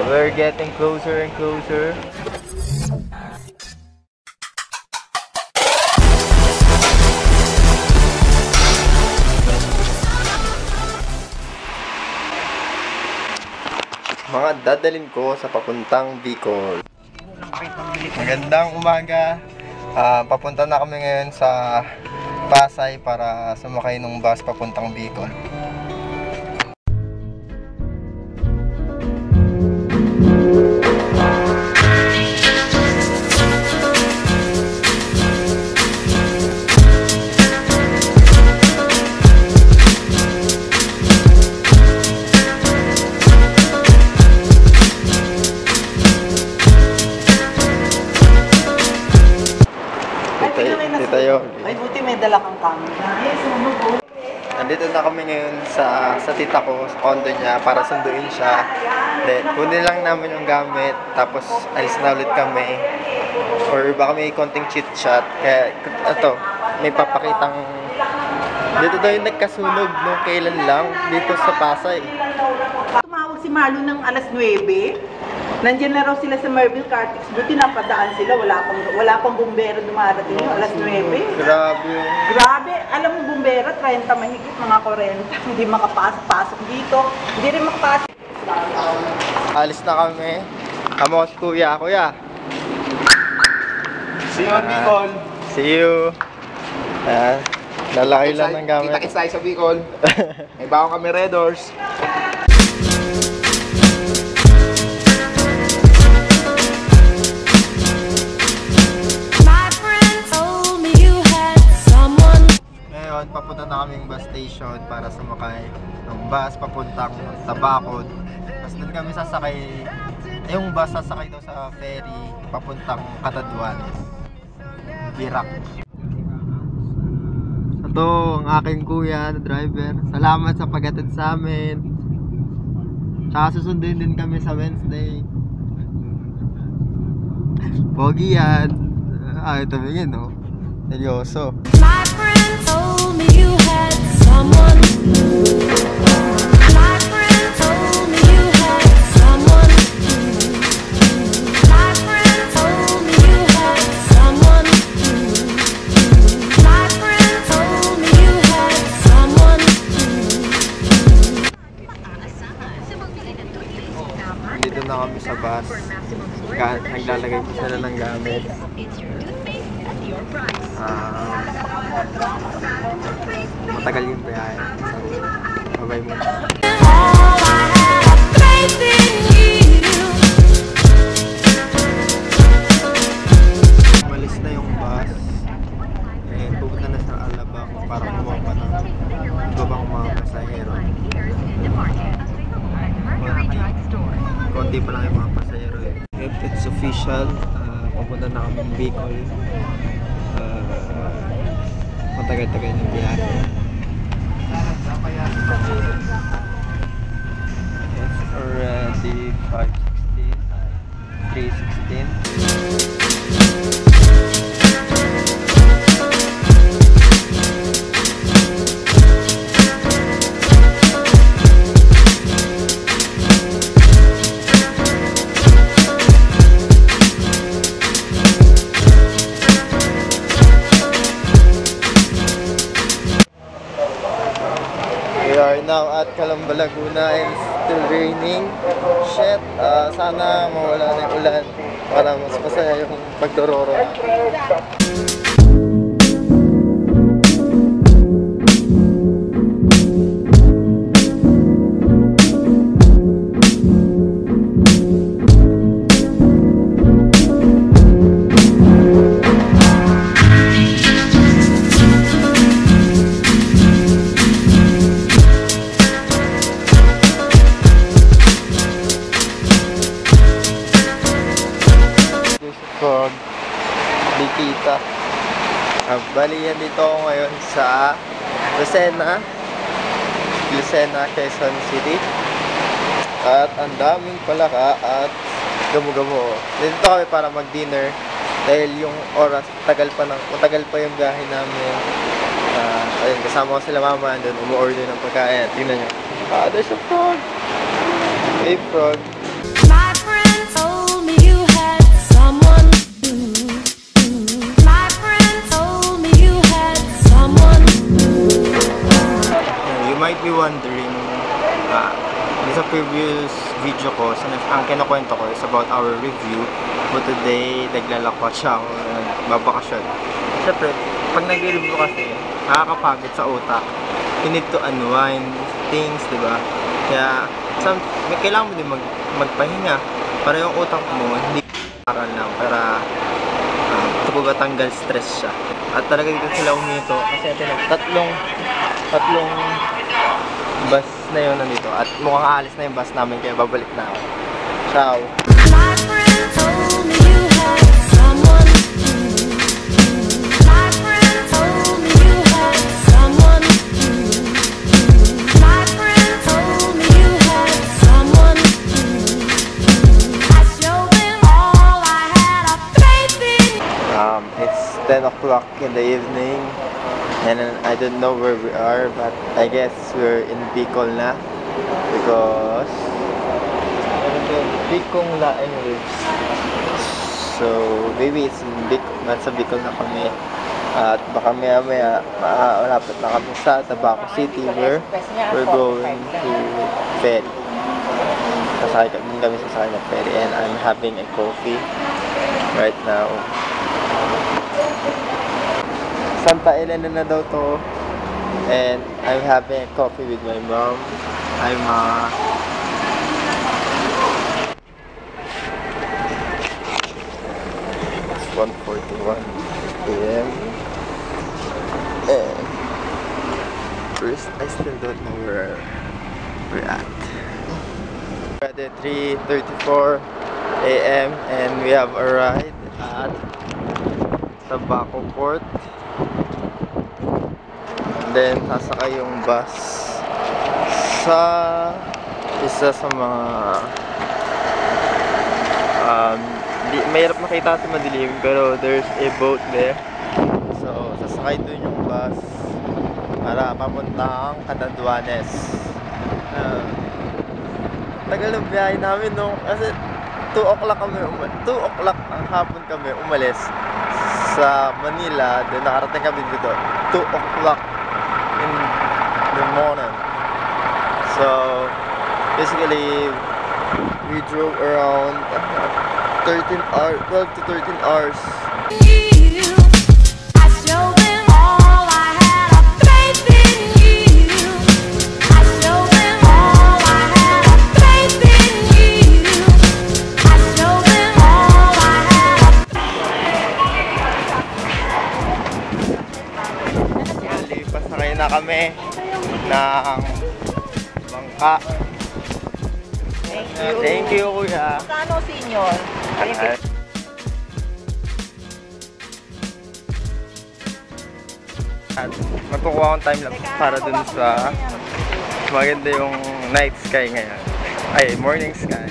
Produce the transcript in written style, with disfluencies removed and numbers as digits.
We're getting closer and closer. Mga dadalhin ko sa papuntang Bicol. Magandang umaga. Papunta na kami ngayon sa Pasay para sumakay ng bus papuntang Bicol. Ay, buti may dala kang camera. Nandito na kami ngayon sa tita ko, sa condo niya, para sunduin siya. Then, kunin lang namin yung gamit, tapos alis na ulit kami. Or baka may konting chit-chat. Kaya, ito, may papakitang... Dito daw yung nagkasunog nung kailan lang, dito sa Pasay. Tumawag si Marlo ng alas 9. Nandiyan na raw sila sa Merville Cartix. Buti napadaan sila. Wala pang bumbero dumarating yung alas 9. Grabe. Grabe. Alam mo, bumbero, 30 mahigit, mga 40. Hindi makapasok dito. Hindi rin makapasok. Alis na kami. Amo si Kuya. Kuya. See you on Bicol. See you. Lalaki lang ng gamit. Kita-kits tayo sa Bicol. May bago kami Red Doors. Ngayon, papunta na kaming bus station para sumakay ng bus papuntang Tabacod. Tapos doon kami sasakay, yung bus sasakay daw sa ferry papuntang Catanduanes, Virac. Ito ang aking kuya na driver. Salamat sa paghatid sa amin. Tsaka susunduin din kami sa Wednesday. Pogi yan. Ito yun, no? Seryoso. My friend told me you had someone. My friend told me you had someone. My friend told me you had someone. My friend told me you had someone. Dito na kami sa bus. Naglalagay ko sila ng gamit. Matagal yung biyahe. Bye-bye mo. Malis na yung bus. Pupunta na sa Alabang para kumuha pa ng ibang mga pasahero. Konti pa lang yung mga pasahero. If it's official, pupunta na kami Bicol. Matagal-tagal yung biyahe. It's already 5:16, 3:16. We are now at Calamba, Laguna and still raining. Shit, sana mawala na yung ulan para mas masaya yung pagdororo natin. Frog, Likita. Bali yan dito ako ngayon sa Lucena, Quezon City. At ang daming palaka at gamo-gamo. Dito kami para mag-dinner dahil yung oras, matagal pa yung biyahe namin. Ayun, kasama ko sila mama, doon umu-order ng pagkain. Tingnan nyo. There's a frog. Hey, frog. might be wondering, sa previous video ko, ang kinukwento ko is about our review. But today, naglalakot siya ako, nagbabakasyon. Siyempre, pag nag-review kasi, nakakapagod sa utak. You need to unwind things, di ba? Kaya, kailangan mo din magpahinga para yung utak mo, hindi karal lang, para tanggal stress siya. At talaga dito sila umito kasi tatlong bus na yun nandito at mukhang aalis na yung bus namin kaya babalik na ako. Ciao! It's 10 o'clock in the evening and I don't know where we are, but I guess we're in Bicol na because Bicol na anyways. So maybe it's in Bicol, nasa Bicol na kami at baka maya malapit na kami sa Tabaco City where we're going to ferry. Kasakay kami sasakay ng ferry and I'm having a coffee right now. Santa Elena na daw to and I'm having a coffee with my mom. I'm it's 1:41 p.m. and first I still don't know where we're at. We're at 3:34 a.m. and we have arrived at Tabaco Port. And then sasakay yung bus sa isa sa mga mahirap makita sa madilim pero there's a boat there. So sasakay dun yung bus para papuntang Catanduanes. Tagal ng biyahe namin no kasi 2 o'clock ng hapon kami umalis sa Manila, then nakarating kami dito 2 o'clock in the morning. So basically we drove around 12 to 13 hours. Pasakay na kami ng bangka. Thank you, kuya. Kano, senior? At magkukuha akong time lapse para dun sa maganda yung night sky ngayon. Ay, morning sky.